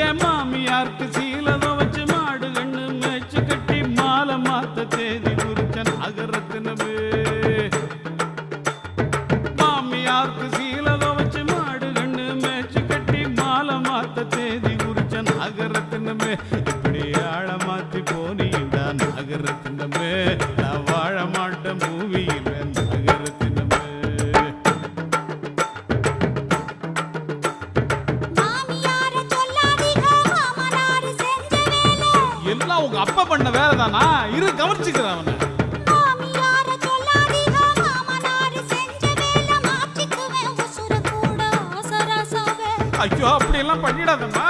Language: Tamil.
என் மாமியாருக்கு சீலத வச்சு மாடு கண்ணு மேய்ச்சு கட்டி மாலை மாத்த தேதி குறிச்ச நாகரத்தினமே. மாமியாருக்கு சீலத வச்சு மாடு கண்ணு மேய்ச்சு கட்டி மாலை மாத்த தேதி குறிச்ச நாகரத்தினமே. இப்படி ஆழ மாத்தி போனீண்டா நாகரத்தினமே, நான் வாழ மாட்டேன் பூமியில நாகரத்தினமே. எல்லாம் உங்க அப்பா பண்ண வேலை தானா? இரு கவனிச்சுக்கிறேன் அவனை. ஐயோ அப்படி எல்லாம் பண்ணிடாதம்மா.